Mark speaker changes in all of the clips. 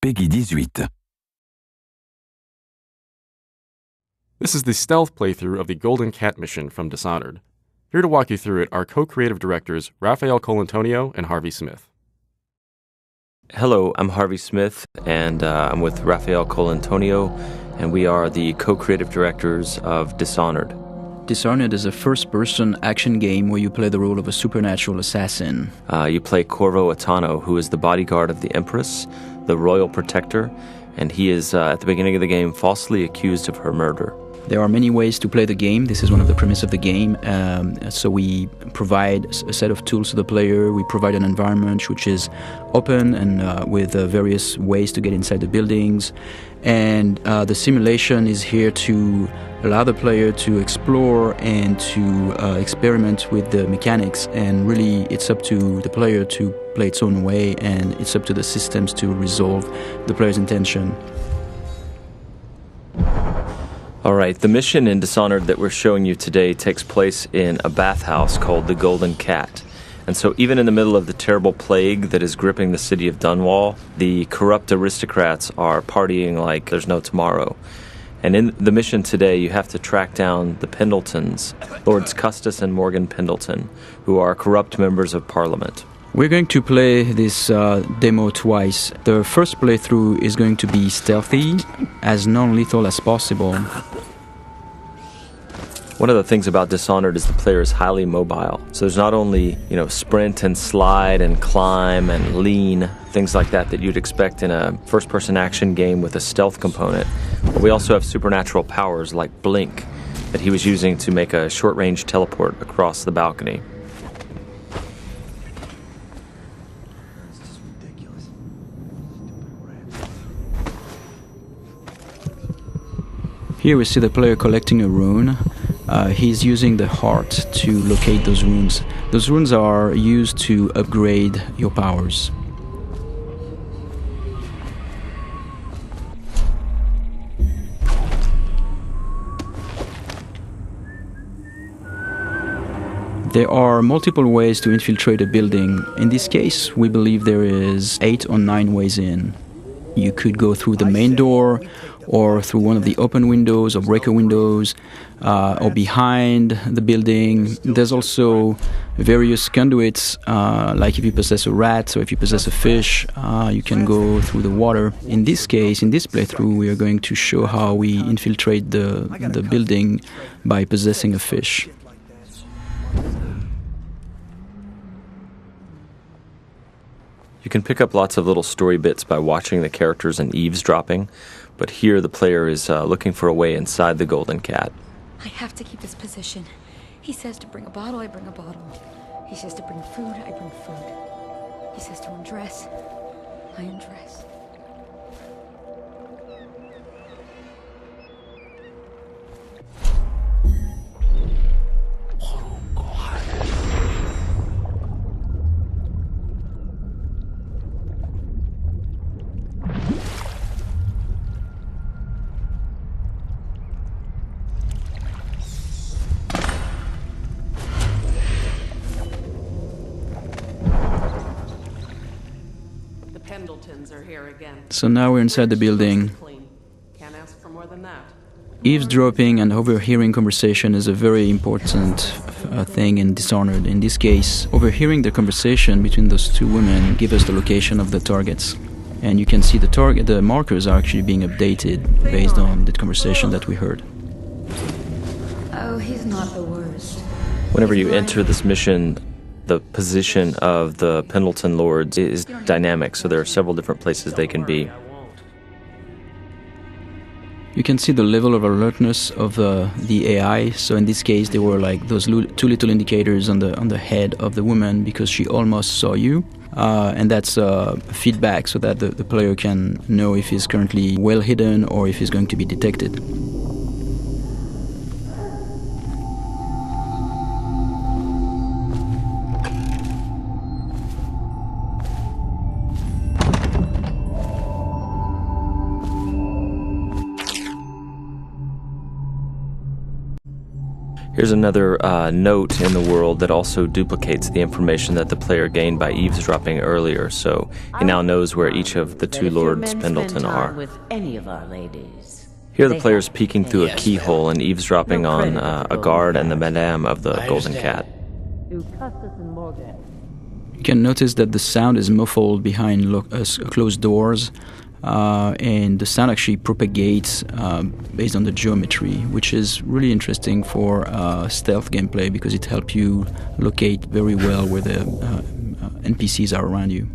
Speaker 1: Peggy 18.
Speaker 2: This is the stealth playthrough of the Golden Cat mission from Dishonored. Here to walk you through it are co-creative directors Raphael Colantonio and Harvey Smith.
Speaker 3: Hello, I'm Harvey Smith, and I'm with Raphael Colantonio, and we are the co-creative directors of Dishonored.
Speaker 4: Dishonored is a first-person action game where you play the role of a supernatural assassin.
Speaker 3: You play Corvo Atano, who is the bodyguard of the Empress, the royal protector, and he is, at the beginning of the game, falsely accused of her murder.
Speaker 4: There are many ways to play the game. This is one of the premises of the game. So we provide a set of tools to the player. We provide an environment which is open and with various ways to get inside the buildings. And the simulation is here to allow the player to explore and to experiment with the mechanics. And really, it's up to the player to play its own way, and it's up to the systems to resolve the player's intention.
Speaker 3: All right, the mission in Dishonored that we're showing you today takes place in a bathhouse called the Golden Cat. And so even in the middle of the terrible plague that is gripping the city of Dunwall, the corrupt aristocrats are partying like there's no tomorrow. And in the mission today, you have to track down the Pendletons, Lords Custis and Morgan Pendleton, who are corrupt members of Parliament.
Speaker 4: We're going to play this demo twice. The first playthrough is going to be stealthy, as non-lethal as possible.
Speaker 3: One of the things about Dishonored is the player is highly mobile. So there's not only, sprint and slide and climb and lean, things like that you'd expect in a first-person action game with a stealth component. But we also have supernatural powers like Blink that he was using to make a short-range teleport across the balcony.
Speaker 4: Here we see the player collecting a rune. He's using the heart to locate those runes. Those runes are used to upgrade your powers. There are multiple ways to infiltrate a building. In this case, we believe there is 8 or 9 ways in. You could go through the main door, or through one of the open windows or breaker windows, or behind the building. There's also various conduits, like if you possess a rat or if you possess a fish, you can go through the water. In this case, in this playthrough, we are going to show how we infiltrate the building by possessing a fish.
Speaker 3: You can pick up lots of little story bits by watching the characters and eavesdropping, but here the player is looking for a way inside the Golden Cat.
Speaker 5: I have to keep this position. He says to bring a bottle, I bring a bottle. He says to bring food, I bring food. He says to undress, I undress.
Speaker 6: Pendletons are here again.
Speaker 4: So now we're inside the building.
Speaker 6: Can't ask for more than that.
Speaker 4: Eavesdropping and overhearing conversation is a very important thing in Dishonored. In this case, overhearing the conversation between those two women gives us the location of the targets. And you can see the markers are actually being updated based on the conversation that we heard.
Speaker 5: Oh, he's not the worst.
Speaker 3: Whenever you enter this mission, the position of the Pendleton Lords is dynamic, so there are several different places they can be.
Speaker 4: You can see the level of alertness of the AI. So in this case, there were like those 2 little indicators on the head of the woman because she almost saw you. And that's feedback so that the player can know if he's currently well hidden or if he's going to be detected.
Speaker 3: Here's another note in the world that also duplicates the information that the player gained by eavesdropping earlier, so he now knows where each of the two Lords Pendleton are.
Speaker 1: With any of our ladies.
Speaker 3: Here the player's peeking through a keyhole and eavesdropping on a guard and the madame of the Golden Cat.
Speaker 1: To Custis and Morgan.
Speaker 4: You can notice that the sound is muffled behind closed doors, and the sound actually propagates based on the geometry, which is really interesting for stealth gameplay because it helps you locate very well where the NPCs are around you.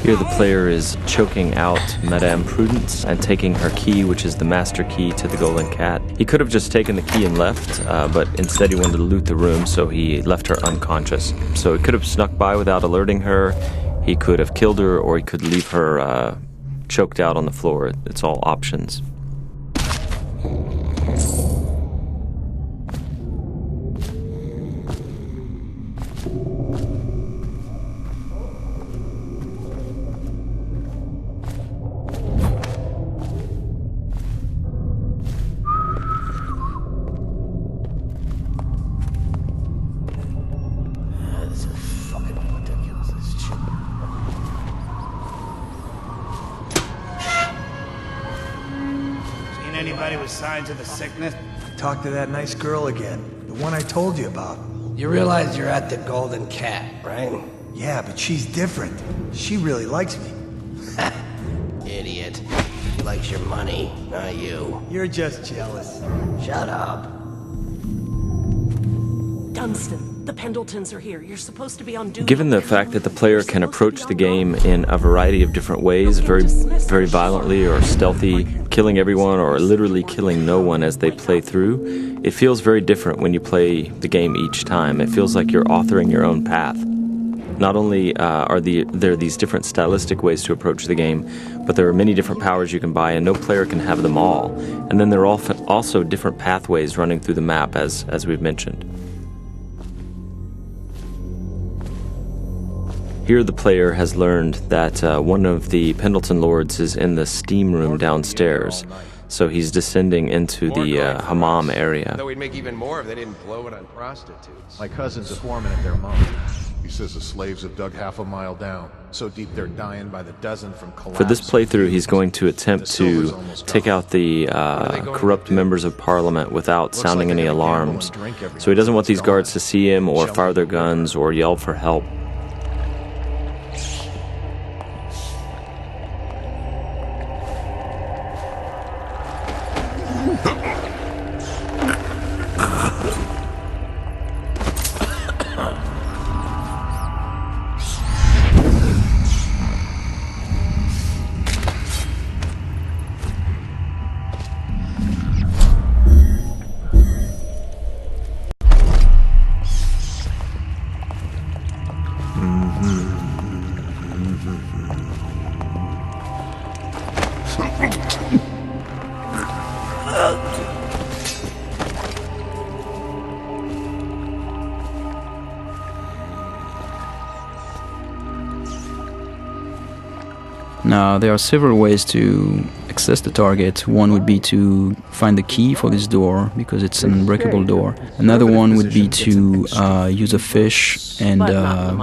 Speaker 3: Here the player is choking out Madame Prudence and taking her key, which is the master key to the Golden Cat. He could have just taken the key and left, but instead he wanted to loot the room, so he left her unconscious. So he could have snuck by without alerting her, he could have killed her, or he could leave her choked out on the floor. It's all options.
Speaker 7: Anybody with signs of the sickness? Talk to that nice girl again. The one I told you about.
Speaker 8: You realize you're at the Golden Cat, right?
Speaker 7: Yeah, but she's different. She really likes me.
Speaker 8: Idiot. She likes your money, not you.
Speaker 7: You're just jealous.
Speaker 8: Shut up.
Speaker 6: Dunstan, the Pendletons are here. You're supposed to be on duty.
Speaker 3: Given the fact that the player can approach the game in a variety of different ways, very violently or stealthy, killing everyone or literally killing no one as they play through, it feels very different when you play the game each time. It feels like you're authoring your own path. Not only are there these different stylistic ways to approach the game, but there are many different powers you can buy, and no player can have them all. And then there are also different pathways running through the map, as we've mentioned. Here the player has learned that one of the Pendleton Lords is in the steam room downstairs, so he's descending into the hammam area.
Speaker 9: Though we'd make even more if they didn't blow it on prostitutes.
Speaker 10: My cousin's a foreman at their mom. He says the slaves have dug half a mile down, so deep they're dying by the dozen from collapse.
Speaker 3: For this playthrough, he's going to attempt to take out the corrupt members of Parliament without sounding any alarms. So he doesn't want these guards to see him or fire their guns or yell for help.
Speaker 4: Now, there are several ways to access the target. One would be to find the key for this door, because it's an unbreakable door. Another one would be to use a fish, and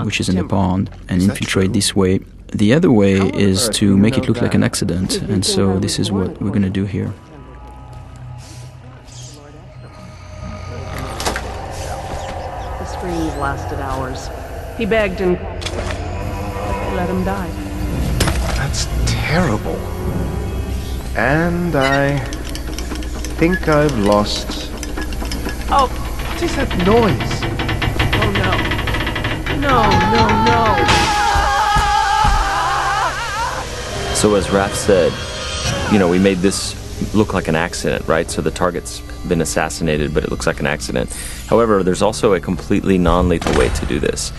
Speaker 4: which is in the pond, and infiltrate this way. The other way is to make it look like an accident, and so this is what we're going to do here.
Speaker 6: The screams lasted hours. He begged and let him die.
Speaker 9: That's terrible. And I think I've lost...
Speaker 6: Oh,
Speaker 9: What is that noise?
Speaker 6: oh no. No.
Speaker 3: So as Raph said, we made this look like an accident, right? So the target's been assassinated, but it looks like an accident. However, there's also a completely non-lethal way to do this.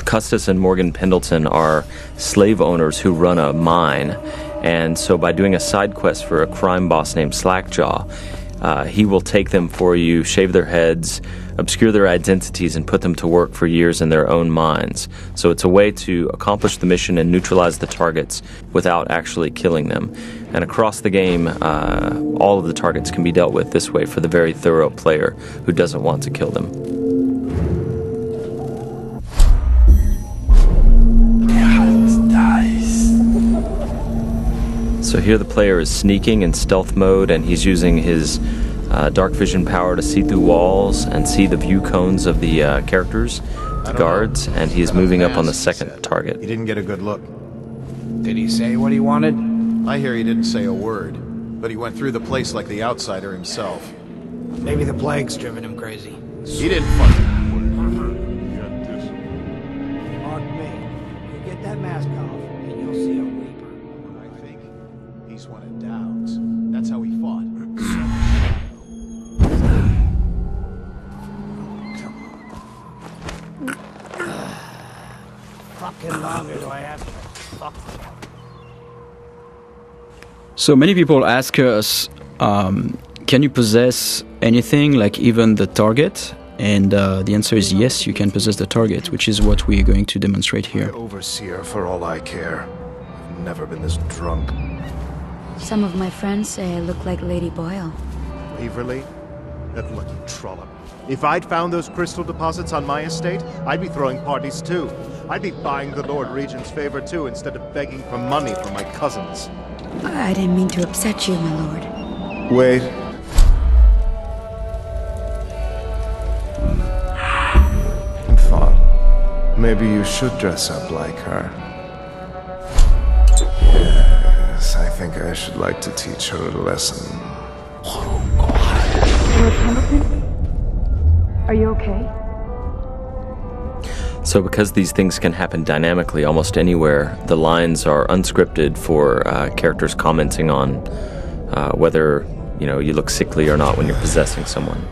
Speaker 3: Custis and Morgan Pendleton are slave owners who run a mine, And so by doing a side quest for a crime boss named Slackjaw, he will take them for you, shave their heads, obscure their identities, and put them to work for years in their own mines. So it's a way to accomplish the mission and neutralize the targets without actually killing them. And across the game, all of the targets can be dealt with this way for the very thorough player who doesn't want to kill them. So here the player is sneaking in stealth mode, and he's using his dark vision power to see through walls and see the view cones of the characters, the guards, and he's moving up on the second target.
Speaker 10: He didn't get a good look.
Speaker 11: Did he say what he wanted?
Speaker 10: I hear he didn't say a word, but he went through the place like the outsider himself.
Speaker 11: Maybe the plague's driven him crazy.
Speaker 10: He didn't fucking...
Speaker 11: Pardon me. You get that mask off, and you'll see a reaper.
Speaker 10: I think he's one of Dowd's. That's how he fought.
Speaker 11: Fucking longer do I have to fuck?
Speaker 4: So many people ask us, can you possess anything, like even the target? And the answer is yes, you can possess the target, which is what we're going to demonstrate here.
Speaker 9: Overseer, for all I care. I've never been this drunk.
Speaker 5: Some of my friends say I look like Lady Boyle.
Speaker 12: Waverly? That lucky trollop. If I'd found those crystal deposits on my estate, I'd be throwing parties too. I'd be buying the Lord Regent's favor too, instead of begging for money from my cousins.
Speaker 5: I didn't mean to upset you, my lord.
Speaker 9: Wait. I thought maybe you should dress up like her. Yes, I think I should like to teach her a lesson.
Speaker 5: Lord Pendleton? Are you okay?
Speaker 3: So because these things can happen dynamically almost anywhere, the lines are unscripted for characters commenting on whether you look sickly or not when you're possessing someone.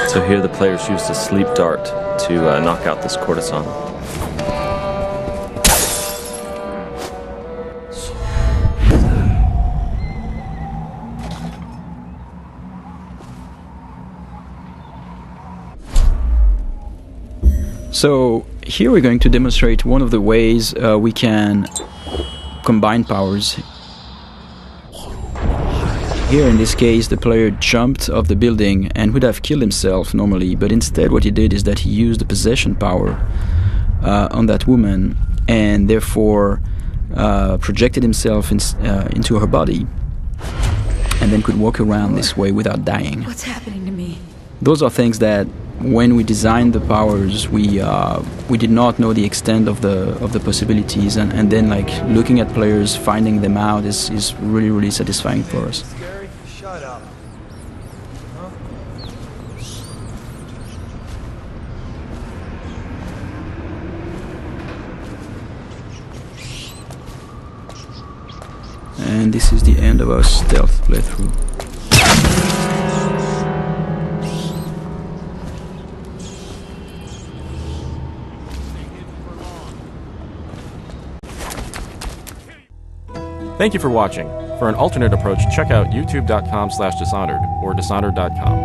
Speaker 3: So here the players used a sleep dart to knock out this courtesan.
Speaker 4: So here we're going to demonstrate one of the ways we can combine powers. Here in this case the player jumped off the building and would have killed himself normally, but instead what he did is that he used the possession power on that woman and therefore projected himself into her body and then could walk around this way without dying.
Speaker 5: What's happening to me?
Speaker 4: Those are things that when we designed the powers we did not know the extent of the possibilities, and then like looking at players finding them out is really, really satisfying for us.
Speaker 11: Shut up. Huh?
Speaker 4: And this is the end of our stealth playthrough.
Speaker 2: Thank you for watching. For an alternate approach, check out youtube.com/Dishonored or Dishonored.com.